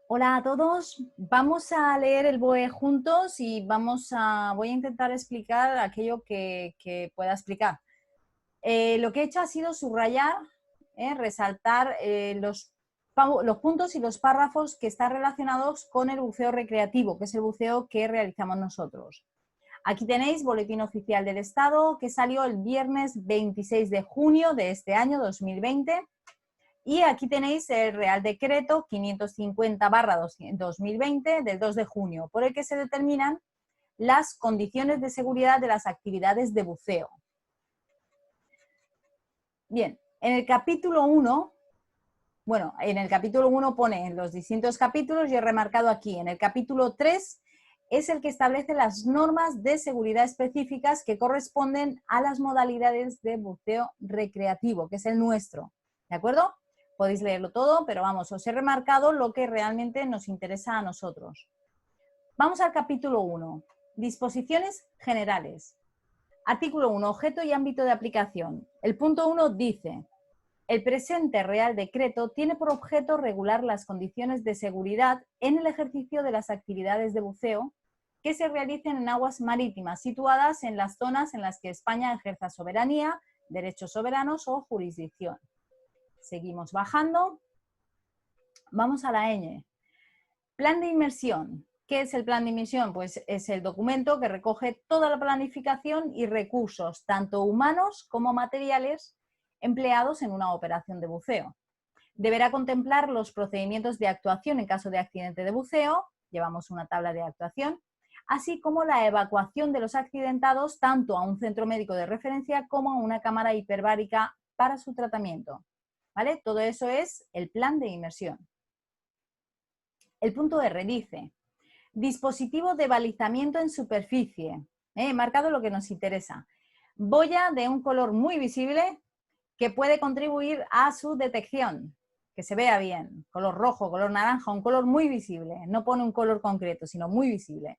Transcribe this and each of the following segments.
Hola a todos, vamos a leer el BOE juntos y voy a intentar explicar aquello que pueda explicar. Lo que he hecho ha sido subrayar, resaltar los puntos y los párrafos que están relacionados con el buceo recreativo, que es el buceo que realizamos nosotros. Aquí tenéis Boletín Oficial del Estado, que salió el viernes 26 de junio de este año 2020. Y aquí tenéis el Real Decreto 550/2020 del 2 de junio, por el que se determinan las condiciones de seguridad de las actividades de buceo. Bien, en el capítulo 1, en el capítulo 1 pone en los distintos capítulos, yo he remarcado aquí, en el capítulo 3 es el que establece las normas de seguridad específicas que corresponden a las modalidades de buceo recreativo, que es el nuestro, ¿de acuerdo? Podéis leerlo todo, pero vamos, os he remarcado lo que realmente nos interesa a nosotros. Vamos al capítulo 1. Disposiciones generales. Artículo 1. Objeto y ámbito de aplicación. El punto 1 dice: el presente Real Decreto tiene por objeto regular las condiciones de seguridad en el ejercicio de las actividades de buceo que se realicen en aguas marítimas situadas en las zonas en las que España ejerza soberanía, derechos soberanos o jurisdicción. Seguimos bajando. Vamos a la ñ. Plan de inmersión. ¿Qué es el plan de inmersión? Pues es el documento que recoge toda la planificación y recursos, tanto humanos como materiales, empleados en una operación de buceo. Deberá contemplar los procedimientos de actuación en caso de accidente de buceo, llevamos una tabla de actuación, así como la evacuación de los accidentados tanto a un centro médico de referencia como a una cámara hiperbárica para su tratamiento. ¿Vale? Todo eso es el plan de inmersión. El punto R dice: dispositivo de balizamiento en superficie. He marcado lo que nos interesa. Boya de un color muy visible que puede contribuir a su detección, que se vea bien. Color rojo, color naranja, un color muy visible. No pone un color concreto, sino muy visible.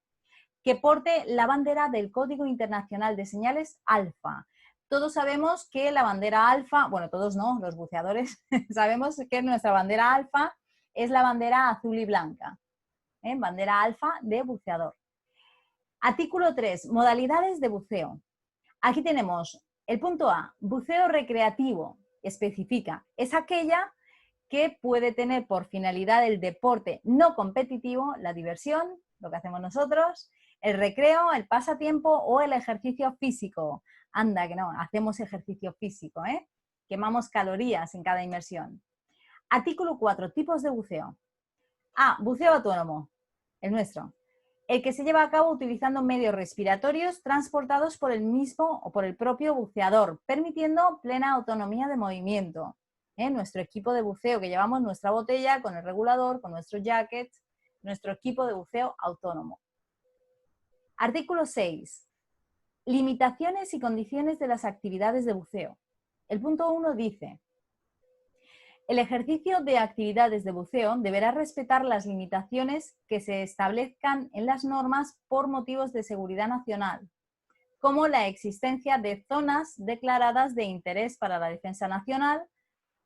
Que porte la bandera del Código Internacional de Señales alfa. Todos sabemos que la bandera alfa, bueno, todos no, los buceadores, sabemos que nuestra bandera alfa es la bandera azul y blanca. Bandera alfa de buceador. Artículo 3. Modalidades de buceo. Aquí tenemos el punto A. Buceo recreativo. Especifica. Es aquella que puede tener por finalidad el deporte no competitivo, la diversión, lo que hacemos nosotros, el recreo, el pasatiempo o el ejercicio físico. Anda, que no, hacemos ejercicio físico, quemamos calorías en cada inmersión. Artículo 4. Tipos de buceo. A. Buceo autónomo, el nuestro. El que se lleva a cabo utilizando medios respiratorios transportados por el mismo o por el propio buceador, permitiendo plena autonomía de movimiento. Nuestro equipo de buceo que llevamos, nuestra botella con el regulador, con nuestro jacket, nuestro equipo de buceo autónomo. Artículo 6. Limitaciones y condiciones de las actividades de buceo. El punto 1 dice: el ejercicio de actividades de buceo deberá respetar las limitaciones que se establezcan en las normas por motivos de seguridad nacional, como la existencia de zonas declaradas de interés para la defensa nacional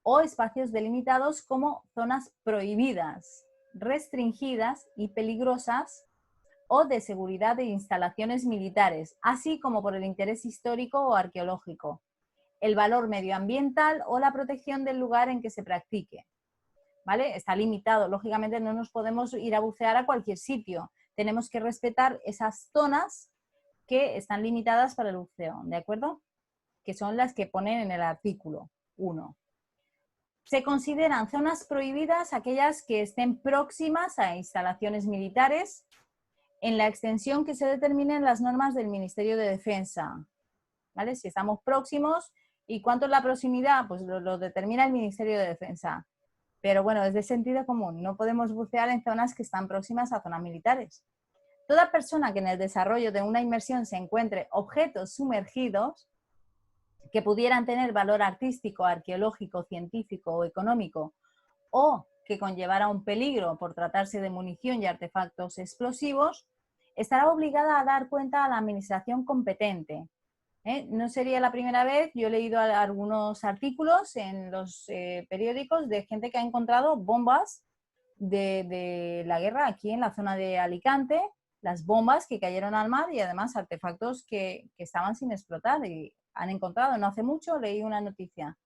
o espacios delimitados como zonas prohibidas, restringidas y peligrosas o de seguridad de instalaciones militares, así como por el interés histórico o arqueológico, el valor medioambiental o la protección del lugar en que se practique. ¿Vale? Está limitado. Lógicamente no nos podemos ir a bucear a cualquier sitio. Tenemos que respetar esas zonas que están limitadas para el buceo, ¿de acuerdo? Que son las que ponen en el artículo 1. Se consideran zonas prohibidas aquellas que estén próximas a instalaciones militares en la extensión que se determine en las normas del Ministerio de Defensa. ¿Vale? Si estamos próximos, ¿y cuánto es la proximidad? Pues lo determina el Ministerio de Defensa. Pero bueno, es de sentido común. No podemos bucear en zonas que están próximas a zonas militares. Toda persona que en el desarrollo de una inmersión se encuentre objetos sumergidos que pudieran tener valor artístico, arqueológico, científico o económico, o que conllevara un peligro por tratarse de munición y artefactos explosivos, estará obligada a dar cuenta a la administración competente. No sería la primera vez, yo he leído algunos artículos en los periódicos de gente que ha encontrado bombas de la guerra aquí en la zona de Alicante, las bombas que cayeron al mar y además artefactos que estaban sin explotar y han encontrado, no hace mucho leí una noticia.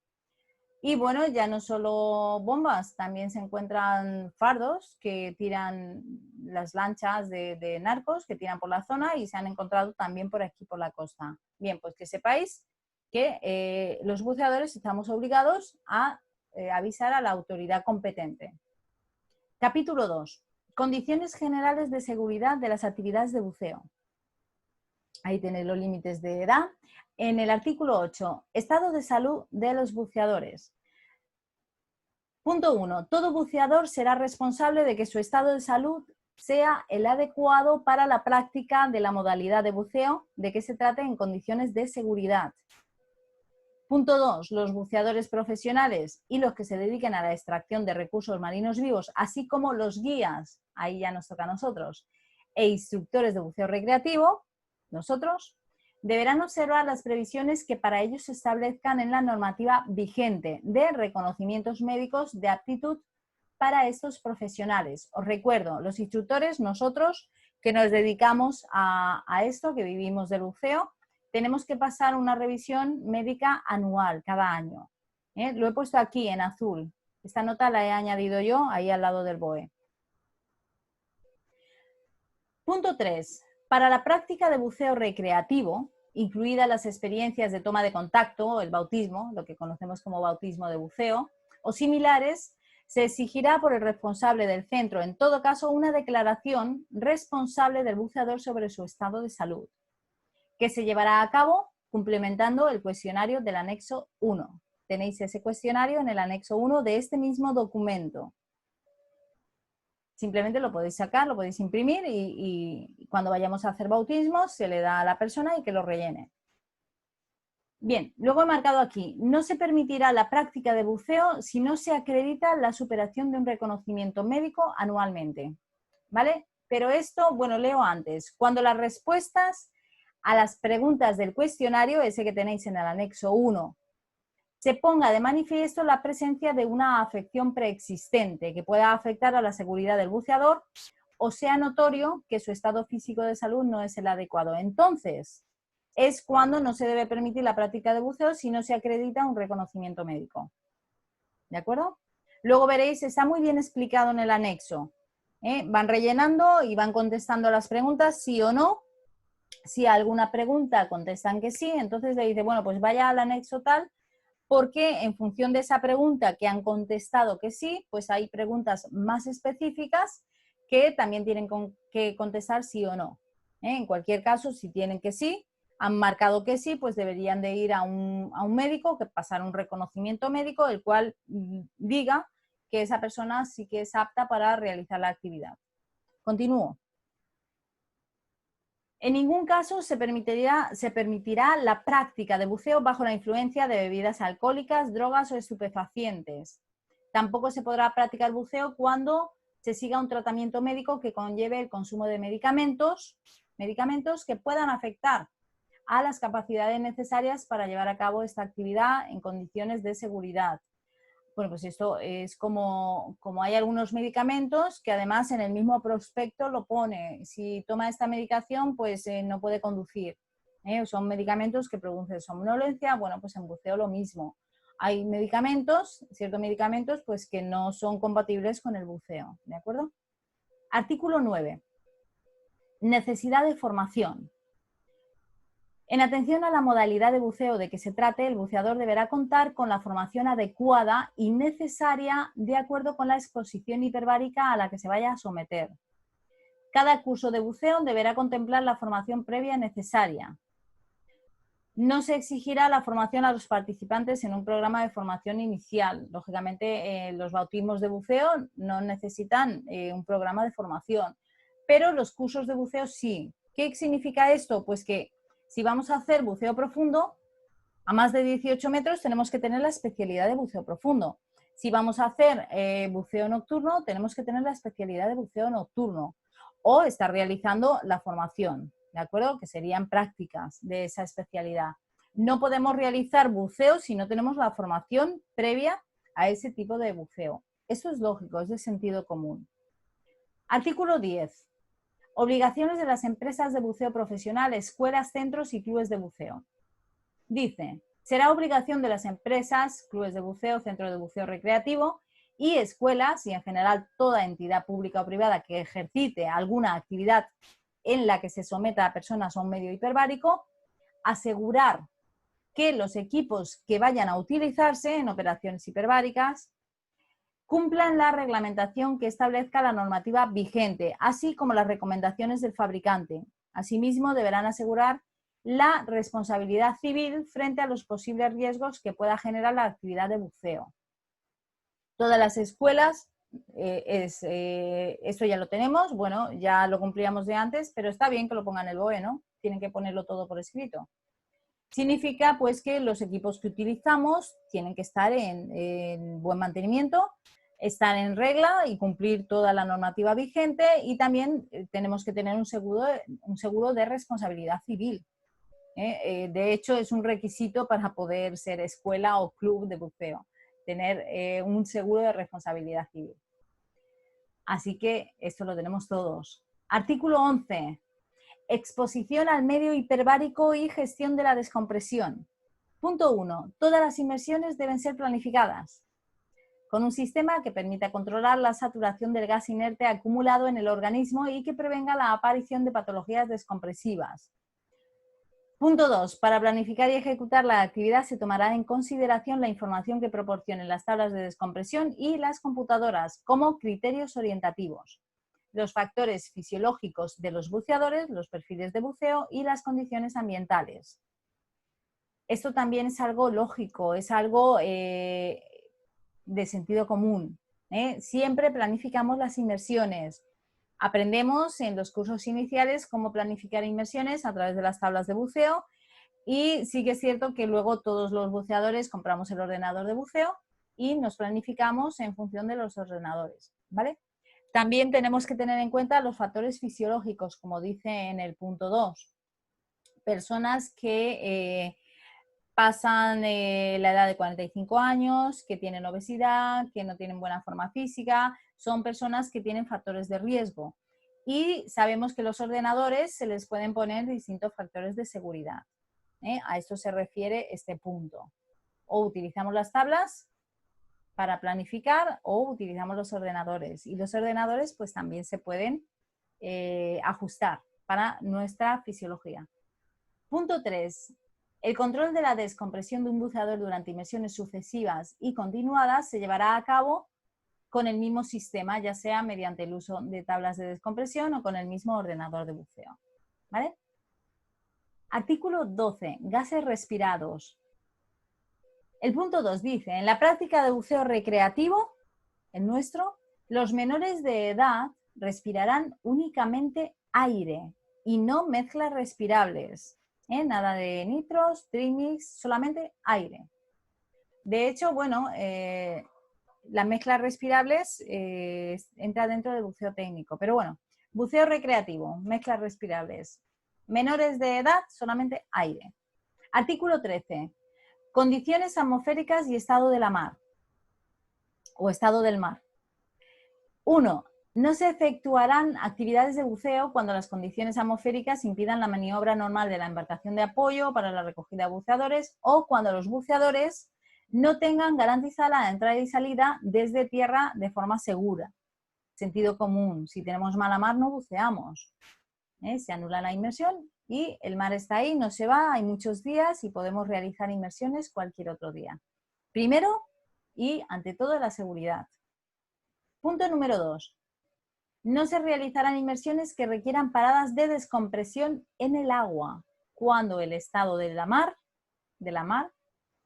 Y bueno, ya no solo bombas, también se encuentran fardos que tiran las lanchas de narcos que tiran por la zona y se han encontrado también por aquí, por la costa. Bien, pues que sepáis que los buceadores estamos obligados a avisar a la autoridad competente. Capítulo 2. Condiciones generales de seguridad de las actividades de buceo. Ahí tenéis los límites de edad. En el artículo 8, estado de salud de los buceadores. Punto 1. Todo buceador será responsable de que su estado de salud sea el adecuado para la práctica de la modalidad de buceo, de que se trate en condiciones de seguridad. Punto 2. Los buceadores profesionales y los que se dediquen a la extracción de recursos marinos vivos, así como los guías, ahí ya nos toca a nosotros, e instructores de buceo recreativo, nosotros, deberán observar las previsiones que para ellos se establezcan en la normativa vigente de reconocimientos médicos de aptitud para estos profesionales. Os recuerdo, los instructores, nosotros que nos dedicamos a esto, que vivimos del buceo, tenemos que pasar una revisión médica anual, cada año. Lo he puesto aquí en azul. Esta nota la he añadido yo ahí al lado del BOE. Punto 3. Para la práctica de buceo recreativo, incluidas las experiencias de toma de contacto, el bautismo, lo que conocemos como bautismo de buceo, o similares, se exigirá por el responsable del centro, en todo caso, una declaración responsable del buceador sobre su estado de salud, que se llevará a cabo complementando el cuestionario del anexo 1. Tenéis ese cuestionario en el anexo 1 de este mismo documento. Simplemente lo podéis sacar, lo podéis imprimir y cuando vayamos a hacer bautismos se le da a la persona y que lo rellene. Bien, luego he marcado aquí, no se permitirá la práctica de buceo si no se acredita la superación de un reconocimiento médico anualmente, ¿vale? Pero esto, bueno, leo antes. Cuando las respuestas a las preguntas del cuestionario, ese que tenéis en el anexo 1, se ponga de manifiesto la presencia de una afección preexistente que pueda afectar a la seguridad del buceador o sea notorio que su estado físico de salud no es el adecuado. Entonces, es cuando no se debe permitir la práctica de buceo si no se acredita un reconocimiento médico. ¿De acuerdo? Luego veréis, está muy bien explicado en el anexo. Van rellenando y van contestando las preguntas sí o no. Si a alguna pregunta contestan que sí, entonces le dice, bueno, pues vaya al anexo tal, porque en función de esa pregunta que han contestado que sí, pues hay preguntas más específicas que también tienen que contestar sí o no. En cualquier caso, si tienen que sí, han marcado que sí, pues deberían de ir a un médico, que pasar un reconocimiento médico, el cual diga que esa persona sí que es apta para realizar la actividad. Continúo. En ningún caso se permitirá la práctica de buceo bajo la influencia de bebidas alcohólicas, drogas o estupefacientes. Tampoco se podrá practicar buceo cuando se siga un tratamiento médico que conlleve el consumo de medicamentos que puedan afectar a las capacidades necesarias para llevar a cabo esta actividad en condiciones de seguridad. Bueno, pues esto es como hay algunos medicamentos que además en el mismo prospecto lo pone. Si toma esta medicación, pues no puede conducir. Son medicamentos que producen somnolencia. Bueno, pues en buceo lo mismo. Hay medicamentos, ciertos medicamentos, pues que no son compatibles con el buceo. ¿De acuerdo? Artículo 9. Necesidad de formación. En atención a la modalidad de buceo de que se trate, el buceador deberá contar con la formación adecuada y necesaria de acuerdo con la exposición hiperbárica a la que se vaya a someter. Cada curso de buceo deberá contemplar la formación previa necesaria. No se exigirá la formación a los participantes en un programa de formación inicial. Lógicamente, los bautismos de buceo no necesitan un programa de formación, pero los cursos de buceo sí. ¿Qué significa esto? Pues que si vamos a hacer buceo profundo, a más de 18 metros tenemos que tener la especialidad de buceo profundo. Si vamos a hacer buceo nocturno, tenemos que tener la especialidad de buceo nocturno o estar realizando la formación, ¿de acuerdo? Que serían prácticas de esa especialidad. No podemos realizar buceo si no tenemos la formación previa a ese tipo de buceo. Esto es lógico, es de sentido común. Artículo 10. Obligaciones de las empresas de buceo profesional, escuelas, centros y clubes de buceo. Dice, será obligación de las empresas, clubes de buceo, centros de buceo recreativo y escuelas y en general toda entidad pública o privada que ejercite alguna actividad en la que se someta a personas a un medio hiperbárico, asegurar que los equipos que vayan a utilizarse en operaciones hiperbáricas cumplan la reglamentación que establezca la normativa vigente, así como las recomendaciones del fabricante. Asimismo, deberán asegurar la responsabilidad civil frente a los posibles riesgos que pueda generar la actividad de buceo. Todas las escuelas, esto ya lo tenemos, bueno, ya lo cumplíamos de antes, pero está bien que lo pongan en el BOE, ¿no? Tienen que ponerlo todo por escrito. Significa pues que los equipos que utilizamos tienen que estar en buen mantenimiento, estar en regla y cumplir toda la normativa vigente, y también tenemos que tener un seguro de responsabilidad civil. De hecho, es un requisito para poder ser escuela o club de buceo, tener un seguro de responsabilidad civil. Así que esto lo tenemos todos. Artículo 11. Exposición al medio hiperbárico y gestión de la descompresión. Punto 1. Todas las inmersiones deben ser planificadas con un sistema que permita controlar la saturación del gas inerte acumulado en el organismo y que prevenga la aparición de patologías descompresivas. Punto 2. Para planificar y ejecutar la actividad se tomará en consideración la información que proporcionen las tablas de descompresión y las computadoras como criterios orientativos, los factores fisiológicos de los buceadores, los perfiles de buceo y las condiciones ambientales. Esto también es algo lógico, es algo de sentido común. Siempre planificamos las inmersiones. Aprendemos en los cursos iniciales cómo planificar inmersiones a través de las tablas de buceo, y sí que es cierto que luego todos los buceadores compramos el ordenador de buceo y nos planificamos en función de los ordenadores, ¿vale? También tenemos que tener en cuenta los factores fisiológicos, como dice en el punto 2. Personas que pasan la edad de 45 años, que tienen obesidad, que no tienen buena forma física, son personas que tienen factores de riesgo. Y sabemos que los ordenadores se les pueden poner distintos factores de seguridad. A esto se refiere este punto. O utilizamos las tablas para planificar o utilizamos los ordenadores. Y los ordenadores pues también se pueden ajustar para nuestra fisiología. Punto 3. El control de la descompresión de un buceador durante inmersiones sucesivas y continuadas se llevará a cabo con el mismo sistema, ya sea mediante el uso de tablas de descompresión o con el mismo ordenador de buceo. ¿Vale? Artículo 12. Gases respirados. El punto 2 dice, en la práctica de buceo recreativo, el nuestro, los menores de edad respirarán únicamente aire y no mezclas respirables. Nada de nitros, trimix, solamente aire. De hecho, bueno, las mezclas respirables entra dentro del buceo técnico, pero bueno, buceo recreativo, mezclas respirables. Menores de edad, solamente aire. Artículo 13. Condiciones atmosféricas y estado de la mar o estado del mar. 1. No se efectuarán actividades de buceo cuando las condiciones atmosféricas impidan la maniobra normal de la embarcación de apoyo para la recogida de buceadores o cuando los buceadores no tengan garantizada la entrada y salida desde tierra de forma segura. Sentido común, si tenemos mala mar no buceamos. Se anula la inmersión y el mar está ahí, no se va, hay muchos días y podemos realizar inmersiones cualquier otro día. Primero y ante todo la seguridad. Punto número 2. No se realizarán inmersiones que requieran paradas de descompresión en el agua cuando el estado de la mar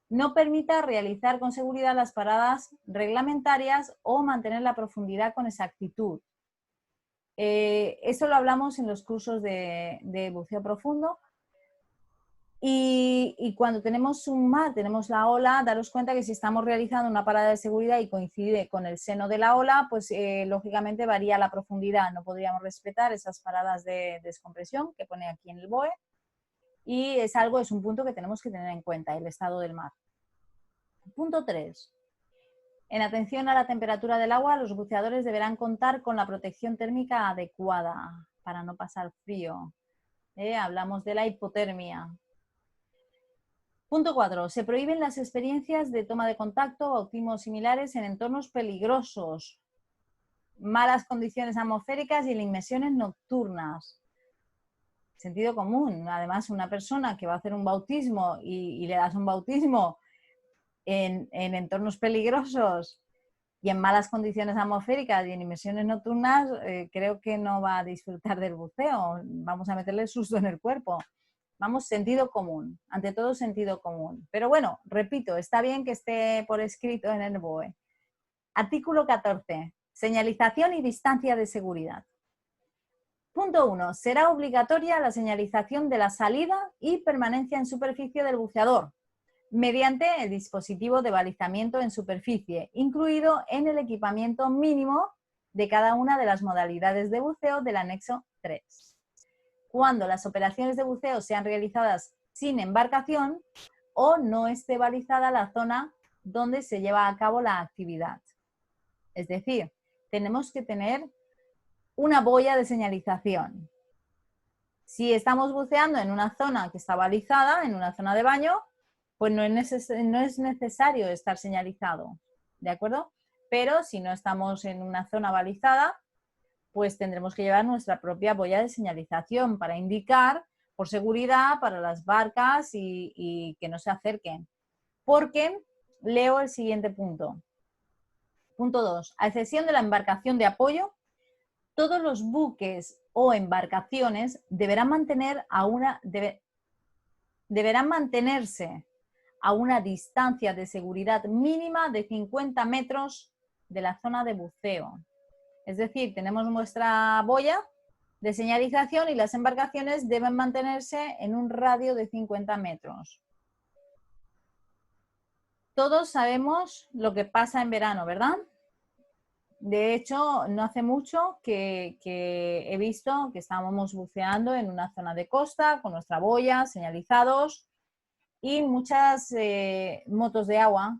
no permita realizar con seguridad las paradas reglamentarias o mantener la profundidad con exactitud. Eso lo hablamos en los cursos de buceo profundo. Y cuando tenemos un mar, tenemos la ola, daros cuenta que si estamos realizando una parada de seguridad y coincide con el seno de la ola, pues lógicamente varía la profundidad. No podríamos respetar esas paradas de descompresión que pone aquí en el BOE. Y es un punto que tenemos que tener en cuenta, el estado del mar. Punto 3. En atención a la temperatura del agua, los buceadores deberán contar con la protección térmica adecuada para no pasar frío. Hablamos de la hipotermia. Punto 4. Se prohíben las experiencias de toma de contacto, bautismos similares en entornos peligrosos, malas condiciones atmosféricas y inmersiones nocturnas. Sentido común. Además, una persona que va a hacer un bautismo y le das un bautismo en entornos peligrosos y en malas condiciones atmosféricas y en inmersiones nocturnas, creo que no va a disfrutar del buceo. Vamos a meterle susto en el cuerpo. Vamos, sentido común, ante todo sentido común. Pero bueno, repito, está bien que esté por escrito en el BOE. Artículo 14. Señalización y distancia de seguridad. Punto 1. Será obligatoria la señalización de la salida y permanencia en superficie del buceador, mediante el dispositivo de balizamiento en superficie, incluido en el equipamiento mínimo de cada una de las modalidades de buceo del anexo 3. Cuando las operaciones de buceo sean realizadas sin embarcación o no esté balizada la zona donde se lleva a cabo la actividad. Es decir, tenemos que tener una boya de señalización. Si estamos buceando en una zona que está balizada, en una zona de baño, pues no es necesario estar señalizado, ¿de acuerdo? Pero si no estamos en una zona balizada, pues tendremos que llevar nuestra propia boya de señalización para indicar, por seguridad, para las barcas y que no se acerquen. Porque leo el siguiente punto. Punto 2. A excepción de la embarcación de apoyo, todos los buques o embarcaciones deberán mantenerse a una distancia de seguridad mínima de 50 metros de la zona de buceo. Es decir, tenemos nuestra boya de señalización y las embarcaciones deben mantenerse en un radio de 50 metros. Todos sabemos lo que pasa en verano, ¿verdad? De hecho, no hace mucho que he visto que estábamos buceando en una zona de costa con nuestra boya, señalizados, y muchas motos de agua,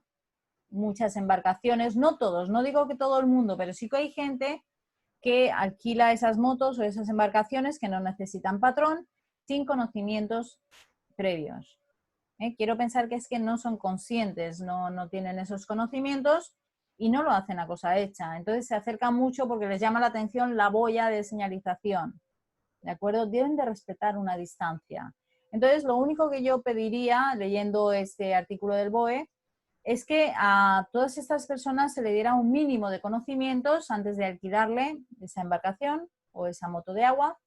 muchas embarcaciones, no todos, no digo que todo el mundo, pero sí que hay gente que alquila esas motos o esas embarcaciones que no necesitan patrón sin conocimientos previos. Quiero pensar que es que no son conscientes, no tienen esos conocimientos y no lo hacen a cosa hecha. Entonces se acercan mucho porque les llama la atención la boya de señalización. ¿De acuerdo? Deben de respetar una distancia. Entonces, lo único que yo pediría, leyendo este artículo del BOE, es que a todas estas personas se le diera un mínimo de conocimientos antes de alquilarle esa embarcación o esa moto de agua.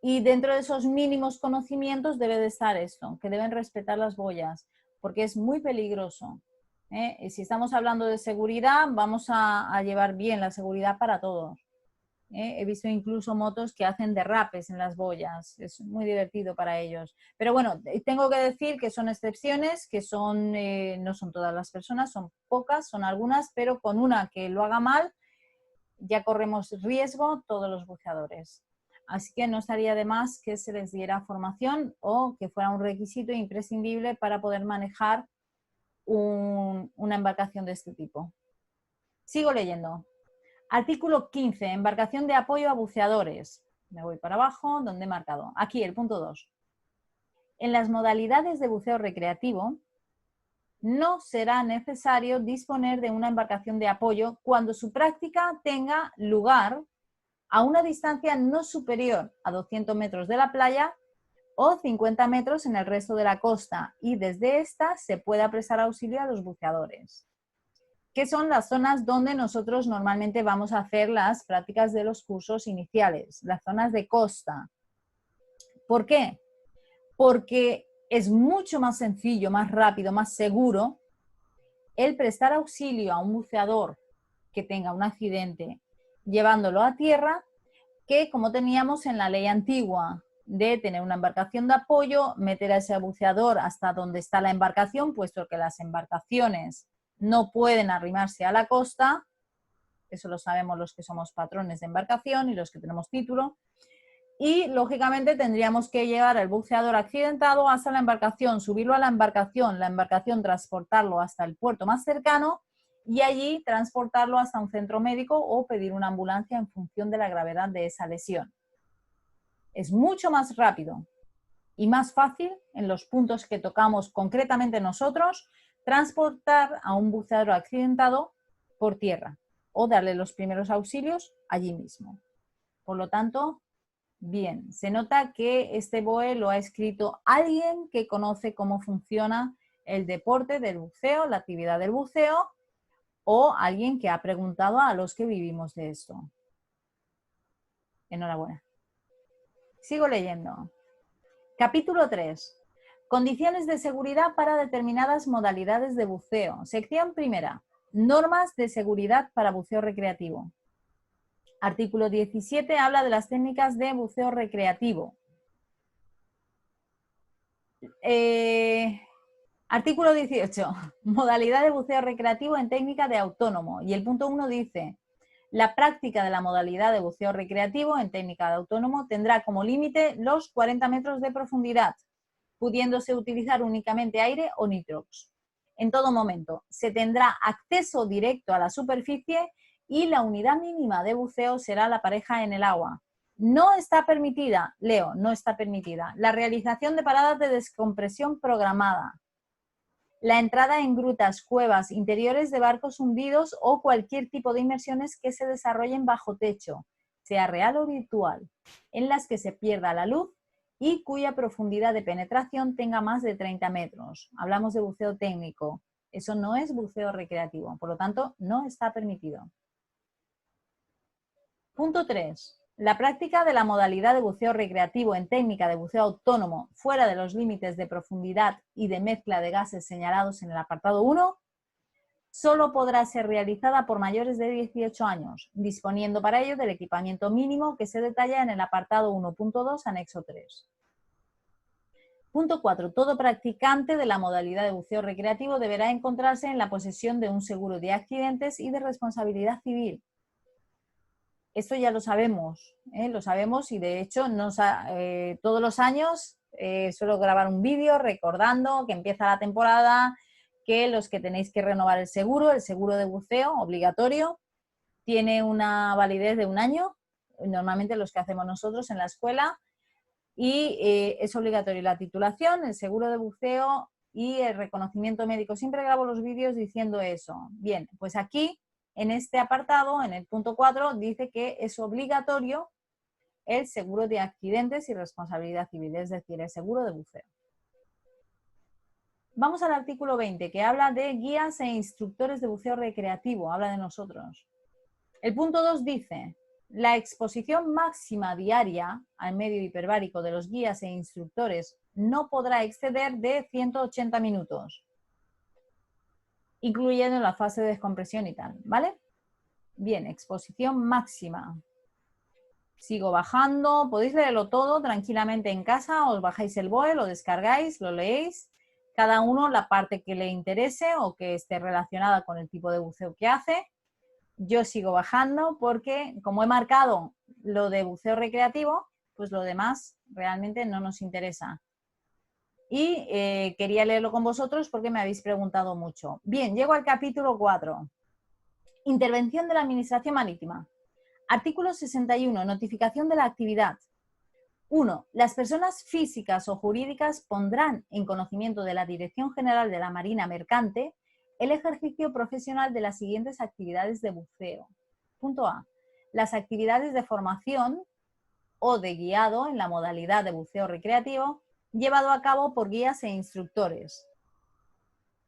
Y dentro de esos mínimos conocimientos debe de estar esto, que deben respetar las boyas, porque es muy peligroso. Y si estamos hablando de seguridad, vamos a llevar bien la seguridad para todos. He visto incluso motos que hacen derrapes en las boyas, es muy divertido para ellos. Pero bueno, tengo que decir que son excepciones, que son, no son todas las personas, son pocas, son algunas, pero con una que lo haga mal, ya corremos riesgo todos los buceadores. Así que no estaría de más que se les diera formación o que fuera un requisito imprescindible para poder manejar una embarcación de este tipo. Sigo leyendo. Artículo 15. Embarcación de apoyo a buceadores. Me voy para abajo, donde he marcado. Aquí, el punto 2. En las modalidades de buceo recreativo, no será necesario disponer de una embarcación de apoyo cuando su práctica tenga lugar a una distancia no superior a 200 metros de la playa o 50 metros en el resto de la costa y desde esta se pueda prestar auxilio a los buceadores, que son las zonas donde nosotros normalmente vamos a hacer las prácticas de los cursos iniciales, las zonas de costa. ¿Por qué? Porque es mucho más sencillo, más rápido, más seguro el prestar auxilio a un buceador que tenga un accidente llevándolo a tierra que como teníamos en la ley antigua de tener una embarcación de apoyo, meter a ese buceador hasta donde está la embarcación, puesto que las embarcaciones no pueden arrimarse a la costa, eso lo sabemos los que somos patrones de embarcación y los que tenemos título, y lógicamente tendríamos que llevar al buceador accidentado hasta la embarcación, subirlo a la embarcación transportarlo hasta el puerto más cercano y allí transportarlo hasta un centro médico o pedir una ambulancia en función de la gravedad de esa lesión. Es mucho más rápido y más fácil en los puntos que tocamos concretamente nosotros transportar a un buceador accidentado por tierra o darle los primeros auxilios allí mismo. Por lo tanto, bien, se nota que este BOE lo ha escrito alguien que conoce cómo funciona el deporte del buceo, la actividad del buceo, o alguien que ha preguntado a los que vivimos de esto. Enhorabuena. Sigo leyendo. Capítulo 3. Condiciones de seguridad para determinadas modalidades de buceo. Sección primera. Normas de seguridad para buceo recreativo. Artículo 17 habla de las técnicas de buceo recreativo. Artículo 18. Modalidad de buceo recreativo en técnica de autónomo. Y el punto 1 dice: la práctica de la modalidad de buceo recreativo en técnica de autónomo tendrá como límite los 40 metros de profundidad, pudiéndose utilizar únicamente aire o nitrox. En todo momento se tendrá acceso directo a la superficie y la unidad mínima de buceo será la pareja en el agua. No está permitida, leo, no está permitida, la realización de paradas de descompresión programada, la entrada en grutas, cuevas, interiores de barcos hundidos o cualquier tipo de inmersiones que se desarrollen bajo techo, sea real o virtual, en las que se pierda la luz y cuya profundidad de penetración tenga más de 30 metros. Hablamos de buceo técnico. Eso no es buceo recreativo, por lo tanto, no está permitido. Punto 3. La práctica de la modalidad de buceo recreativo en técnica de buceo autónomo fuera de los límites de profundidad y de mezcla de gases señalados en el apartado 1 solo podrá ser realizada por mayores de 18 años, disponiendo para ello del equipamiento mínimo que se detalla en el apartado 1.2, anexo 3. Punto 4. Todo practicante de la modalidad de buceo recreativo deberá encontrarse en la posesión de un seguro de accidentes y de responsabilidad civil. Esto ya lo sabemos y de hecho todos los años suelo grabar un vídeo recordando que empieza la temporada, que los que tenéis que renovar el seguro de buceo obligatorio, tiene una validez de 1 año, normalmente los que hacemos nosotros en la escuela, y es obligatorio la titulación, el seguro de buceo y el reconocimiento médico. Siempre grabo los vídeos diciendo eso. Bien, pues aquí en este apartado, en el punto 4, dice que es obligatorio el seguro de accidentes y responsabilidad civil, es decir, el seguro de buceo. Vamos al artículo 20, que habla de guías e instructores de buceo recreativo, habla de nosotros. El punto 2 dice: la exposición máxima diaria al medio hiperbárico de los guías e instructores no podrá exceder de 180 minutos. Incluyendo la fase de descompresión y tal, ¿vale? Bien, exposición máxima. Sigo bajando, podéis leerlo todo tranquilamente en casa, os bajáis el BOE, lo descargáis, lo leéis, cada uno la parte que le interese o que esté relacionada con el tipo de buceo que hace. Yo sigo bajando porque, como he marcado lo de buceo recreativo, pues lo demás realmente no nos interesa. Y quería leerlo con vosotros porque me habéis preguntado mucho. Bien, llego al capítulo 4. Intervención de la Administración Marítima. Artículo 61. Notificación de la actividad. 1. Las personas físicas o jurídicas pondrán en conocimiento de la Dirección General de la Marina Mercante el ejercicio profesional de las siguientes actividades de buceo. Punto A. Las actividades de formación o de guiado en la modalidad de buceo recreativo llevado a cabo por guías e instructores.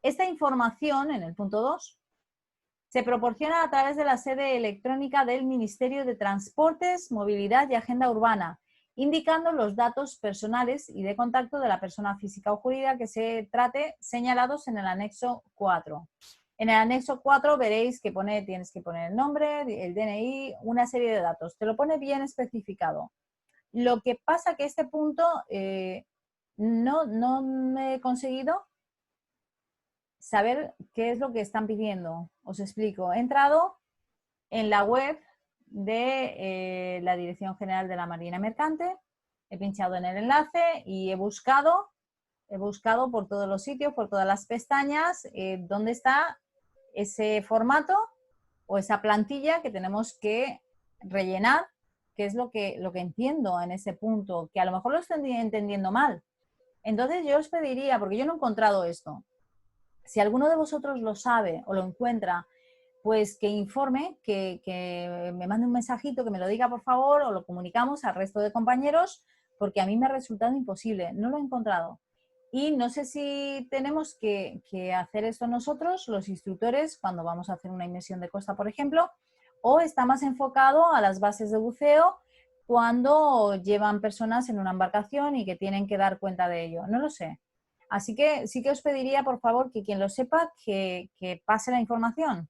Esta información, en el punto 2, se proporciona a través de la sede electrónica del Ministerio de Transportes, Movilidad y Agenda Urbana, indicando los datos personales y de contacto de la persona física o jurídica que se trate, señalados en el anexo 4. En el anexo 4 veréis que tienes que poner el nombre, el DNI, una serie de datos. Te lo pone bien especificado. Lo que pasa que este punto no me he conseguido saber qué es lo que están pidiendo. Os explico. He entrado en la web de la Dirección General de la Marina Mercante, he pinchado en el enlace y he buscado por todos los sitios, por todas las pestañas, dónde está ese formato o esa plantilla que tenemos que rellenar, que es lo que entiendo en ese punto, que a lo mejor lo estoy entendiendo mal. Entonces yo os pediría, porque yo no he encontrado esto, si alguno de vosotros lo sabe o lo encuentra, pues que informe, que me mande un mensajito, que me lo diga por favor, o lo comunicamos al resto de compañeros, porque a mí me ha resultado imposible, no lo he encontrado. Y no sé si tenemos que hacer esto nosotros, los instructores, cuando vamos a hacer una inmersión de costa, por ejemplo, o está más enfocado a las bases de buceo cuando llevan personas en una embarcación y que tienen que dar cuenta de ello. No lo sé. Así que sí que os pediría, por favor, que quien lo sepa, que pase la información.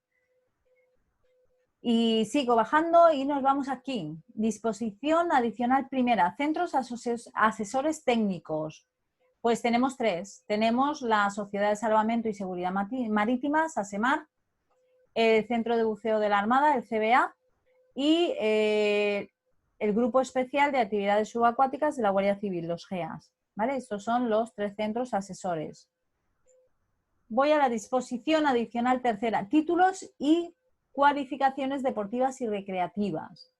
Y sigo bajando y nos vamos aquí. Disposición adicional primera, centros asesores técnicos. Pues tenemos 3. Tenemos la Sociedad de Salvamento y Seguridad Marítima, SASEMAR, el Centro de Buceo de la Armada, el CBA, y el Grupo Especial de Actividades Subacuáticas de la Guardia Civil, los GEAS. ¿Vale? Estos son los 3 centros asesores. Voy a la disposición adicional tercera, títulos y cualificaciones deportivas y recreativas.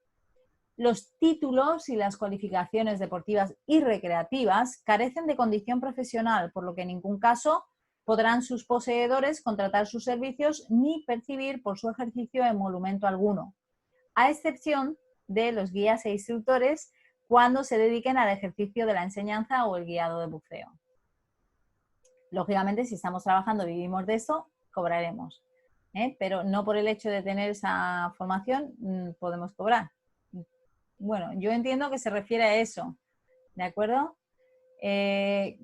Los títulos y las cualificaciones deportivas y recreativas carecen de condición profesional, por lo que en ningún caso podrán sus poseedores contratar sus servicios ni percibir por su ejercicio emolumento alguno, a excepción de los guías e instructores cuando se dediquen al ejercicio de la enseñanza o el guiado de buceo. Lógicamente, si estamos trabajando, vivimos de eso, cobraremos, pero no por el hecho de tener esa formación podemos cobrar. Bueno, yo entiendo que se refiere a eso, ¿de acuerdo?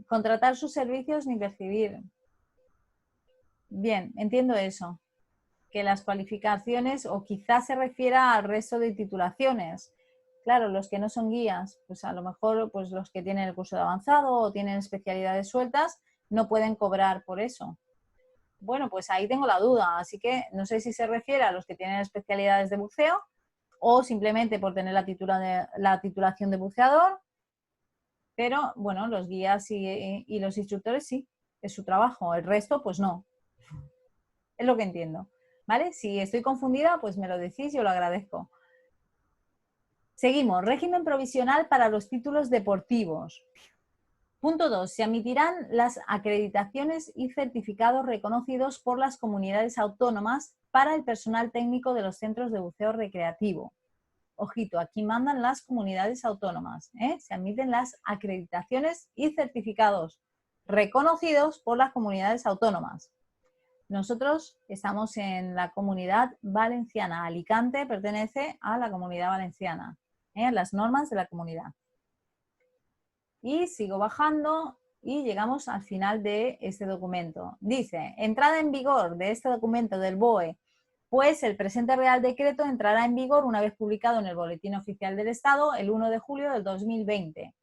Contratar sus servicios ni percibir. Bien, entiendo eso, que las cualificaciones o quizás se refiera al resto de titulaciones. Claro, los que no son guías, pues a lo mejor pues los que tienen el curso de avanzado o tienen especialidades sueltas no pueden cobrar por eso. Bueno, pues ahí tengo la duda, así que no sé si se refiere a los que tienen especialidades de buceo o simplemente por tener la titulación de buceador, pero bueno, los guías y los instructores sí, es su trabajo, el resto pues no. Es lo que entiendo, ¿vale? Si estoy confundida, pues me lo decís, yo lo agradezco. Seguimos, régimen provisional para los títulos deportivos. Punto 2. Se admitirán las acreditaciones y certificados reconocidos por las comunidades autónomas para el personal técnico de los centros de buceo recreativo. Ojito, aquí mandan las comunidades autónomas. Se admiten las acreditaciones y certificados reconocidos por las comunidades autónomas. Nosotros estamos en la Comunidad Valenciana. Alicante pertenece a la Comunidad Valenciana, a las normas de la comunidad. Y sigo bajando y llegamos al final de este documento. Dice, entrada en vigor de este documento del BOE, pues el presente Real Decreto entrará en vigor una vez publicado en el Boletín Oficial del Estado el 1 de julio del 2020.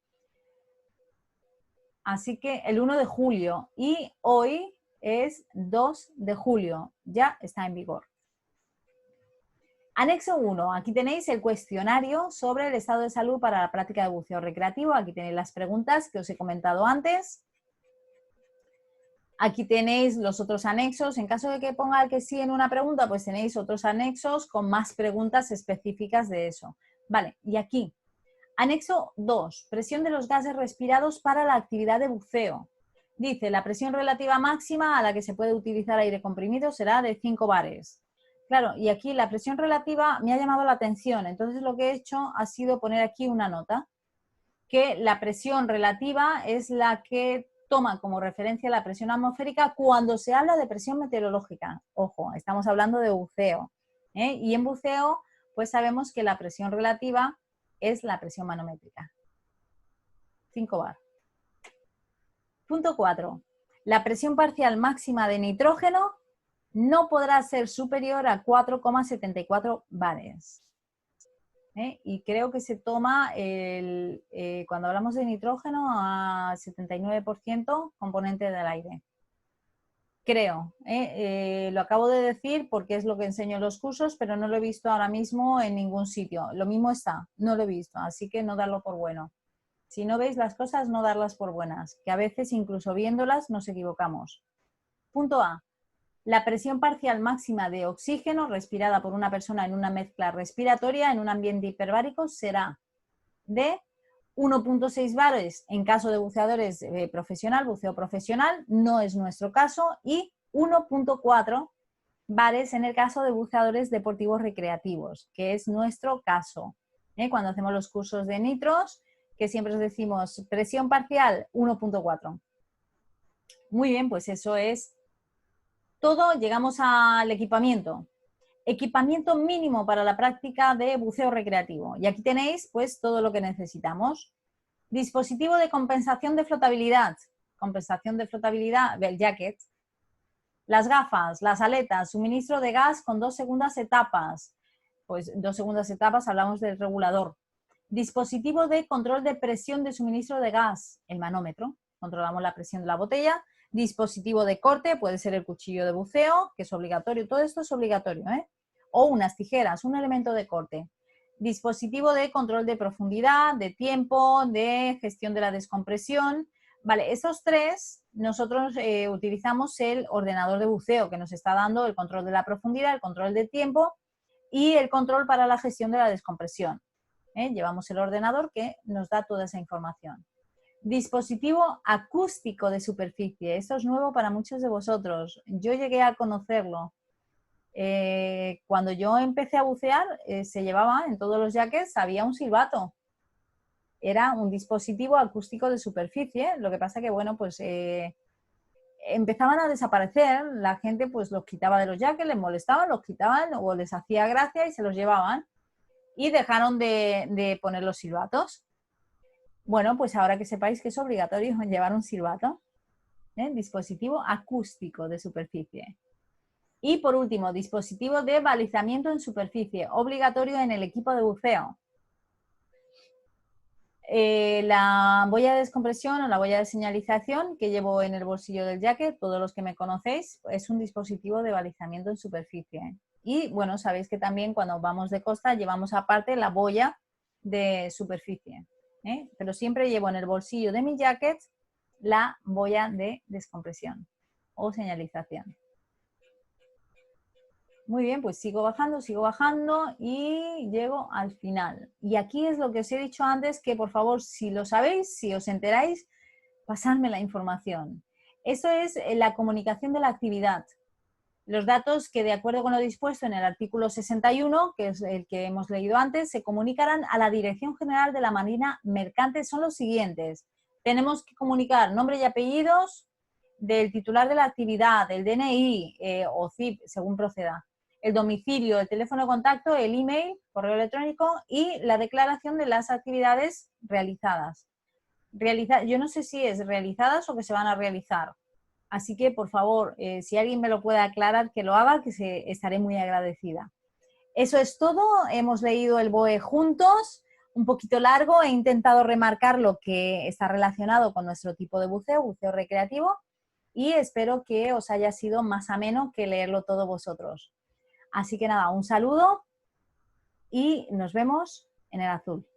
Así que el 1 de julio y hoy es 2 de julio, ya está en vigor. Anexo 1, aquí tenéis el cuestionario sobre el estado de salud para la práctica de buceo recreativo. Aquí tenéis las preguntas que os he comentado antes. Aquí tenéis los otros anexos. En caso de que ponga el que sí en una pregunta, pues tenéis otros anexos con más preguntas específicas de eso. Vale, y aquí, anexo 2, presión de los gases respirados para la actividad de buceo. Dice, la presión relativa máxima a la que se puede utilizar aire comprimido será de 5 bares. Claro, y aquí la presión relativa me ha llamado la atención, entonces lo que he hecho ha sido poner aquí una nota, que la presión relativa es la que toma como referencia la presión atmosférica cuando se habla de presión meteorológica. Ojo, estamos hablando de buceo, y en buceo pues sabemos que la presión relativa es la presión manométrica. 5 bar. Punto 4. La presión parcial máxima de nitrógeno no podrá ser superior a 4,74 bares. Y creo que se toma, cuando hablamos de nitrógeno, a 79% componente del aire. Creo, lo acabo de decir porque es lo que enseño en los cursos, pero no lo he visto ahora mismo en ningún sitio. Lo mismo está, no lo he visto, así que no darlo por bueno. Si no veis las cosas, no darlas por buenas, que a veces incluso viéndolas nos equivocamos. Punto A. La presión parcial máxima de oxígeno respirada por una persona en una mezcla respiratoria en un ambiente hiperbárico será de 1.6 bares en caso de buceadores profesional, buceo profesional, no es nuestro caso, y 1.4 bares en el caso de buceadores deportivos recreativos, que es nuestro caso. Cuando hacemos los cursos de nitros, que siempre os decimos presión parcial 1.4. Muy bien, pues eso es todo. Llegamos al equipamiento. Equipamiento mínimo para la práctica de buceo recreativo. Y aquí tenéis pues todo lo que necesitamos. Dispositivo de compensación de flotabilidad. Compensación de flotabilidad del jacket. Las gafas, las aletas, suministro de gas con 2 segundas etapas. Pues 2 segundas etapas hablamos del regulador. Dispositivo de control de presión de suministro de gas. El manómetro. Controlamos la presión de la botella. Dispositivo de corte, puede ser el cuchillo de buceo, que es obligatorio. Todo esto es obligatorio, o unas tijeras, un elemento de corte. Dispositivo de control de profundidad, de tiempo, de gestión de la descompresión. Vale, estos tres nosotros utilizamos el ordenador de buceo que nos está dando el control de la profundidad, el control de tiempo y el control para la gestión de la descompresión. Llevamos el ordenador que nos da toda esa información. Dispositivo acústico de superficie. Esto es nuevo para muchos de vosotros. Yo llegué a conocerlo. Cuando yo empecé a bucear, se llevaba en todos los jackets, había un silbato. Era un dispositivo acústico de superficie. Lo que pasa que, bueno, pues empezaban a desaparecer. La gente pues los quitaba de los jackets, les molestaban, los quitaban o les hacía gracia y se los llevaban. Y dejaron de poner los silbatos. Bueno, pues ahora que sepáis que es obligatorio llevar un silbato, dispositivo acústico de superficie. Y por último, dispositivo de balizamiento en superficie, obligatorio en el equipo de buceo. La boya de descompresión o la boya de señalización que llevo en el bolsillo del jacket, todos los que me conocéis, es un dispositivo de balizamiento en superficie. Y bueno, sabéis que también cuando vamos de costa llevamos aparte la boya de superficie. Pero siempre llevo en el bolsillo de mi jacket la boya de descompresión o señalización. Muy bien, pues sigo bajando y llego al final. Y aquí es lo que os he dicho antes, que por favor, si lo sabéis, si os enteráis, pasadme la información. Eso es la comunicación de la actividad. Los datos que, de acuerdo con lo dispuesto en el artículo 61, que es el que hemos leído antes, se comunicarán a la Dirección General de la Marina Mercante son los siguientes. Tenemos que comunicar nombre y apellidos del titular de la actividad, el DNI o CIP, según proceda, el domicilio, el teléfono de contacto, el email, correo electrónico y la declaración de las actividades realizadas. Yo no sé si es realizadas o que se van a realizar. Así que, por favor, si alguien me lo puede aclarar, que lo haga, que estaré muy agradecida. Eso es todo. Hemos leído el BOE juntos, un poquito largo. He intentado remarcar lo que está relacionado con nuestro tipo de buceo, buceo recreativo, y espero que os haya sido más ameno que leerlo todo vosotros. Así que nada, un saludo y nos vemos en el azul.